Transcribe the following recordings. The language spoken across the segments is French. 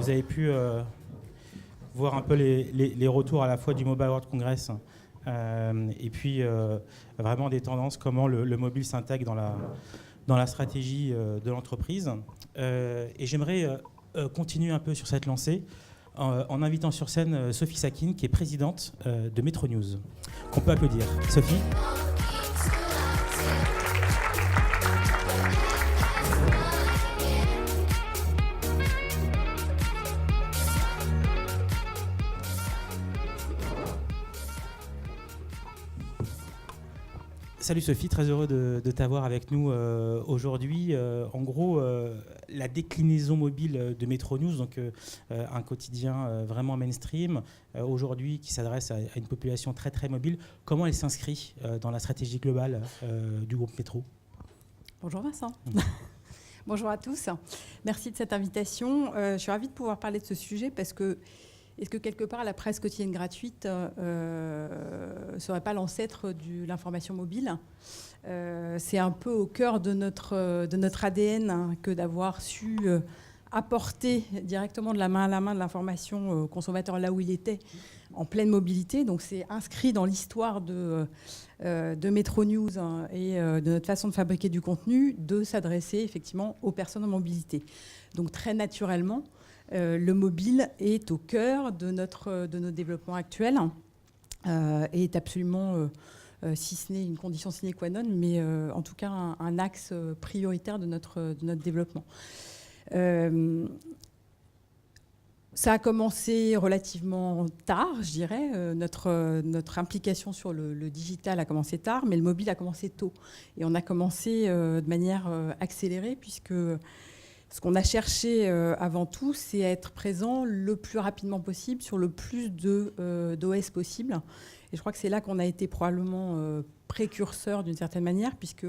vous avez pu voir un peu les retours à la fois du Mobile World Congress et puis vraiment des tendances, comment le mobile s'intègre dans la stratégie de l'entreprise. Et j'aimerais continuer un peu sur cette lancée en invitant sur scène Sophie Sakin, qui est présidente de Metro News, qu'on peut applaudir. Sophie. Salut Sophie, très heureux de t'avoir avec nous aujourd'hui. En gros, la déclinaison mobile de Metro News, donc un quotidien vraiment mainstream, aujourd'hui qui s'adresse à une population très très mobile, comment elle s'inscrit dans la stratégie globale du groupe Metro ? Bonjour Vincent. Bonjour à tous. Merci de cette invitation. Je suis ravie de pouvoir parler de ce sujet parce que est-ce que quelque part la presse quotidienne gratuite ne serait pas l'ancêtre de l'information mobile ? C'est un peu au cœur de notre ADN que d'avoir su apporter directement de la main à la main de l'information au consommateur là où il était, en pleine mobilité. Donc c'est inscrit dans l'histoire de Metro News et de notre façon de fabriquer du contenu, de s'adresser effectivement aux personnes en mobilité. Donc très naturellement, le mobile est au cœur de nos développements actuels et est absolument, si ce n'est une condition sine qua non, mais en tout cas un axe prioritaire de notre développement. Ça a commencé relativement tard, je dirais. Notre implication sur le digital a commencé tard, mais le mobile a commencé tôt. Et on a commencé de manière accélérée, puisque ce qu'on a cherché avant tout, c'est être présent le plus rapidement possible sur le plus d'OS possible. Et je crois que c'est là qu'on a été probablement précurseur d'une certaine manière, puisque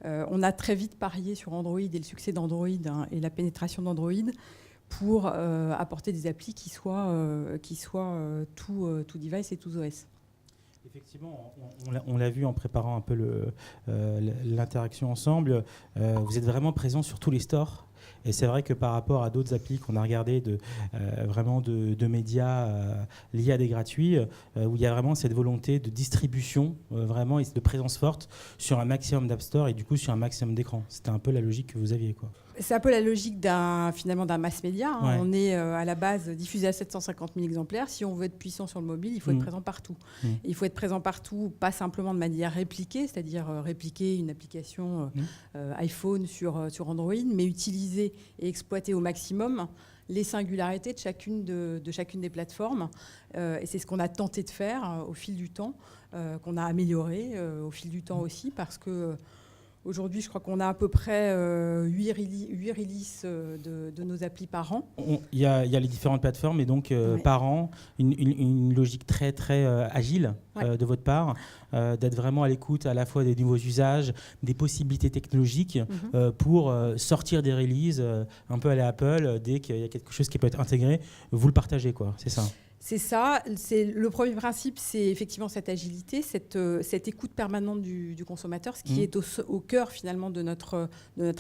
on a très vite parié sur Android et le succès d'Android et la pénétration d'Android pour apporter des applis qui soient tout device et tout OS. Effectivement, on l'a vu en préparant un peu l'interaction ensemble. Vous êtes vraiment présent sur tous les stores. Et c'est vrai que par rapport à d'autres applis qu'on a regardées de médias liés à des gratuits, où il y a vraiment cette volonté de distribution vraiment et de présence forte sur un maximum d'App Store et du coup sur un maximum d'écrans. C'était un peu la logique que vous aviez, quoi. C'est un peu la logique d'un mass média. Hein. Ouais. On est à la base diffusé à 750 000 exemplaires. Si on veut être puissant sur le mobile, il faut être présent partout. Et il faut être présent partout, pas simplement de manière répliquée, c'est-à-dire répliquer une application iPhone sur Android, mais utiliser et exploiter au maximum les singularités de chacune des plateformes. Et c'est ce qu'on a tenté de faire au fil du temps, qu'on a amélioré au fil du temps aussi, parce que aujourd'hui, je crois qu'on a à peu près 8 releases de nos applis par an. Il y a les différentes plateformes et donc par an, une logique très très agile de votre part, d'être vraiment à l'écoute à la fois des nouveaux usages, des possibilités technologiques pour sortir des releases, un peu à la Apple, dès qu'il y a quelque chose qui peut être intégré, vous le partagez, quoi. C'est ça. C'est ça. Le premier principe, c'est effectivement cette agilité, cette écoute permanente du consommateur, ce qui est au cœur finalement de notre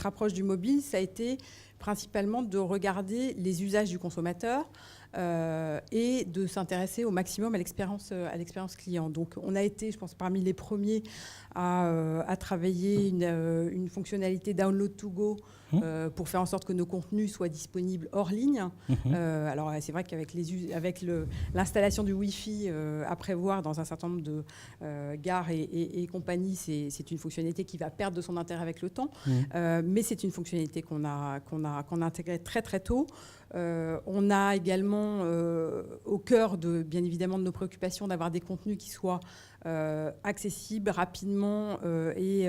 approche du mobile. Ça a été principalement de regarder les usages du consommateur et de s'intéresser au maximum à l'expérience client. Donc on a été, je pense, parmi les premiers à travailler une fonctionnalité Download to Go pour faire en sorte que nos contenus soient disponibles hors ligne. Alors c'est vrai qu'avec l'installation du Wi-Fi à prévoir dans un certain nombre de gares et compagnies, c'est une fonctionnalité qui va perdre de son intérêt avec le temps. Mais c'est une fonctionnalité qu'on a intégrée très très tôt. On a également au cœur bien évidemment de nos préoccupations d'avoir des contenus qui soient accessibles rapidement et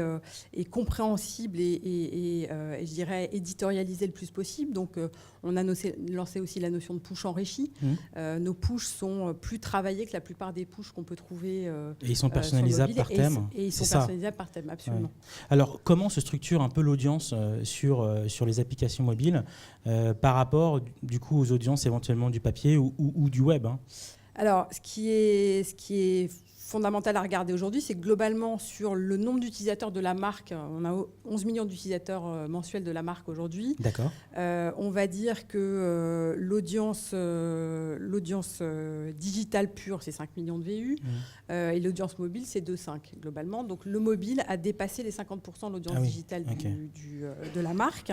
compréhensibles et je dirais éditorialisés le plus possible. Donc on a lancé aussi la notion de push enrichi. Nos pushs sont plus travaillés que la plupart des pushs qu'on peut trouver et ils sont personnalisables par thème. Et ils sont personnalisables par thème, absolument. Ouais. Alors comment se structure un peu l'audience sur les applications mobiles par rapport du coup aux audiences éventuellement du papier ou du web, hein? Alors ce qui est fondamentale à regarder aujourd'hui, c'est que globalement, sur le nombre d'utilisateurs de la marque, on a 11 millions d'utilisateurs mensuels de la marque aujourd'hui. D'accord. On va dire que l'audience digitale pure, c'est 5 millions de VU, et l'audience mobile, c'est 2,5 globalement. Donc le mobile a dépassé les 50% de l'audience digitale de la marque.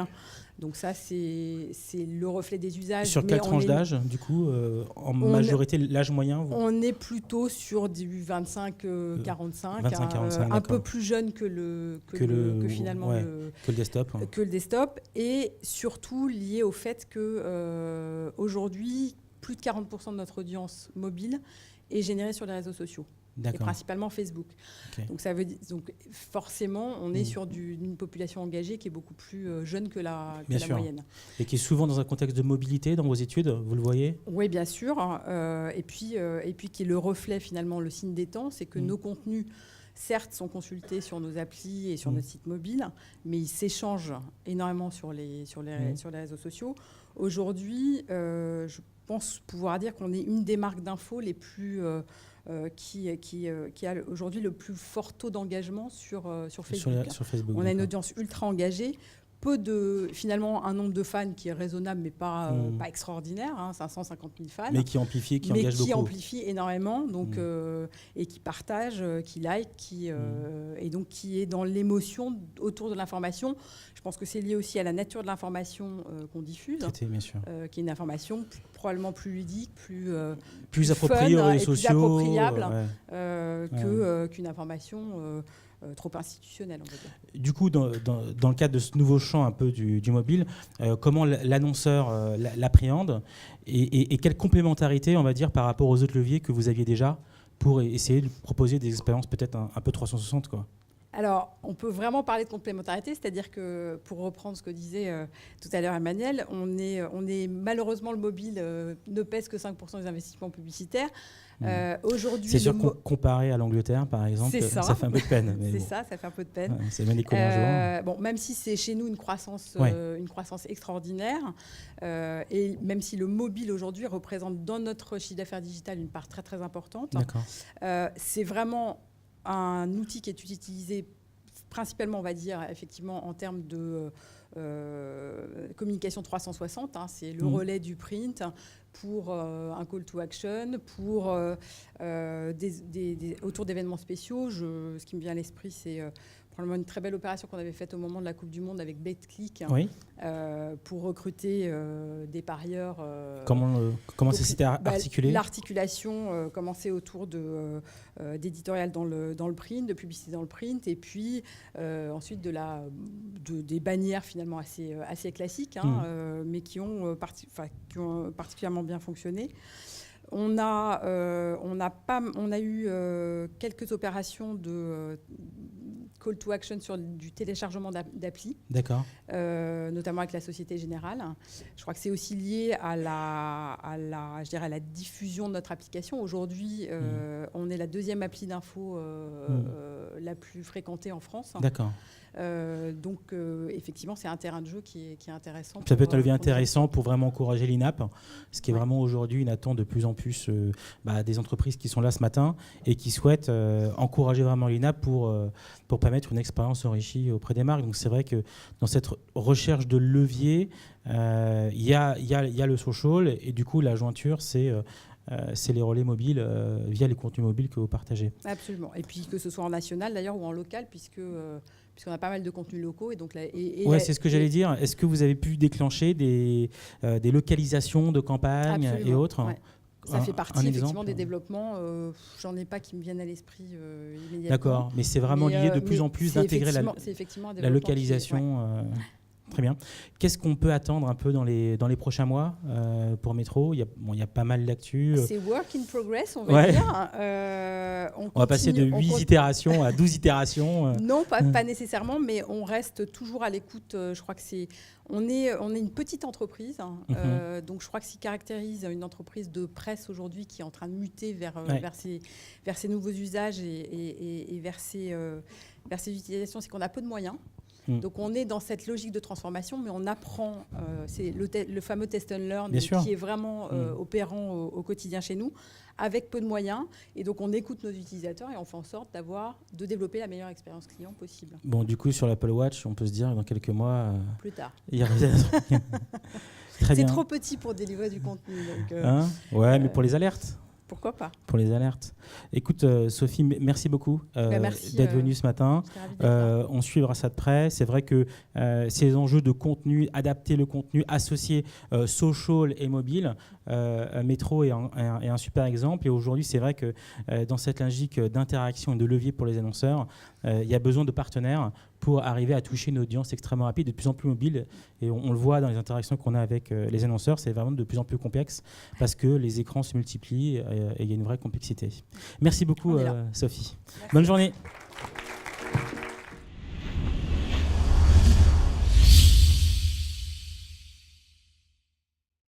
Donc ça, c'est le reflet des usages. Sur quelle tranche d'âge, du coup, en majorité, l'âge moyen On est plutôt sur du 25-45, un peu plus jeune que le desktop. Que le desktop, et surtout lié au fait que aujourd'hui, plus de 40% de notre audience mobile est générée sur les réseaux sociaux. Et principalement Facebook. Donc, ça veut dire, donc forcément, on est sur une population engagée qui est beaucoup plus jeune que la moyenne. Et qui est souvent dans un contexte de mobilité dans vos études, vous le voyez ? Oui, bien sûr. Et puis qui est le reflet, finalement, le signe des temps, c'est que nos contenus, certes, sont consultés sur nos applis et sur notre site mobile, mais ils s'échangent énormément sur les réseaux sociaux. Aujourd'hui, je pense pouvoir dire qu'on est une des marques d'infos les plus... qui a aujourd'hui le plus fort taux d'engagement sur Facebook. Sur Facebook. On a une audience ultra engagée, finalement un nombre de fans qui est raisonnable mais pas extraordinaire, 550 000 fans. Mais qui amplifie, qui engage beaucoup. Qui amplifie énormément, donc, et qui partage, qui like, et donc qui est dans l'émotion autour de l'information. Je pense que c'est lié aussi à la nature de l'information qu'on diffuse, bien sûr. Qui est une information probablement plus ludique, plus appropriée aux réseaux sociaux, plus appropriable qu'une information trop institutionnelle, on va dire. Du coup, dans le cadre de ce nouveau champ un peu du mobile, comment l'annonceur l'appréhende et quelle complémentarité, on va dire, par rapport aux autres leviers que vous aviez déjà pour essayer de proposer des expériences peut-être un peu 360, quoi. Alors, on peut vraiment parler de complémentarité, c'est-à-dire que, pour reprendre ce que disait tout à l'heure Emmanuel, on est malheureusement, le mobile ne pèse que 5% des investissements publicitaires. Aujourd'hui, c'est sûr qu'on comparé à l'Angleterre, par exemple, ça fait un peu de peine. Ça fait un peu de peine. Ouais, c'est bien les communs joueurs. Même si c'est chez nous une croissance extraordinaire, et même si le mobile aujourd'hui représente dans notre chiffre d'affaires digital une part très très importante, c'est vraiment un outil qui est utilisé principalement, on va dire, effectivement, en termes de communication 360. C'est le relais du print pour un call to action, pour autour d'événements spéciaux. Ce qui me vient à l'esprit, c'est probablement une très belle opération qu'on avait faite au moment de la Coupe du Monde avec BetClick, pour recruter des parieurs. Comment ça s'était articulé ? L'articulation commençait autour d'éditorial dans le print, de publicité dans le print, et puis ensuite des bannières finalement assez classiques, mais qui ont particulièrement bien fonctionné. On a eu quelques opérations de call to action sur du téléchargement d'appli, notamment avec la Société Générale. Je crois que c'est aussi lié à la diffusion de notre application. Aujourd'hui, on est la deuxième appli d'info la plus fréquentée en France. Donc, effectivement, c'est un terrain de jeu qui est intéressant. Ça peut être un levier intéressant pour vraiment encourager l'INAP, ce qui est vraiment aujourd'hui une attente de plus en plus des entreprises qui sont là ce matin et qui souhaitent encourager vraiment l'INAP pour permettre une expérience enrichie auprès des marques. Donc, c'est vrai que dans cette recherche de levier, il y a le social, et du coup, la jointure, c'est les relais mobiles via les contenus mobiles que vous partagez. Absolument. Et puis que ce soit en national d'ailleurs ou en local, puisqu'on a pas mal de contenus locaux. Et donc c'est ce que j'allais dire. Est-ce que vous avez pu déclencher des localisations de campagnes et autres ? Ça fait partie effectivement des développements. J'en ai pas qui me viennent à l'esprit immédiatement. D'accord, mais c'est vraiment lié de plus en plus d'intégrer la localisation. Très bien. Qu'est-ce qu'on peut attendre un peu dans les prochains mois pour Métro ? Il y a pas mal d'actu. C'est work in progress, on va dire. On va passer de 8 itérations à 12 itérations. Non, pas nécessairement, mais on reste toujours à l'écoute. Je crois que on est une petite entreprise. Donc je crois que ce qui caractérise une entreprise de presse aujourd'hui qui est en train de muter vers ces nouveaux usages et vers ces utilisations, c'est qu'on a peu de moyens. Donc on est dans cette logique de transformation, mais on apprend, c'est le fameux test and learn qui est vraiment opérant au quotidien chez nous, avec peu de moyens. Et donc on écoute nos utilisateurs et on fait en sorte de développer la meilleure expérience client possible. Bon, du coup, sur l'Apple Watch, on peut se dire dans quelques mois... Plus tard. C'est trop petit pour délivrer du contenu. Donc, mais pour les alertes. Pourquoi pas? Pour les alertes. Écoute, Sophie, merci beaucoup merci, d'être venue ce matin. On suivra ça de près. C'est vrai que ces enjeux de contenu, adapter le contenu, associer social et mobile, Métro est un super exemple. Et aujourd'hui, c'est vrai que dans cette logique d'interaction et de levier pour les annonceurs, il y a besoin de partenaires pour arriver à toucher une audience extrêmement rapide, de plus en plus mobile. Et on le voit dans les interactions qu'on a avec les annonceurs, c'est vraiment de plus en plus complexe parce que les écrans se multiplient et il y a une vraie complexité. Merci beaucoup, Sophie. Merci. Bonne journée.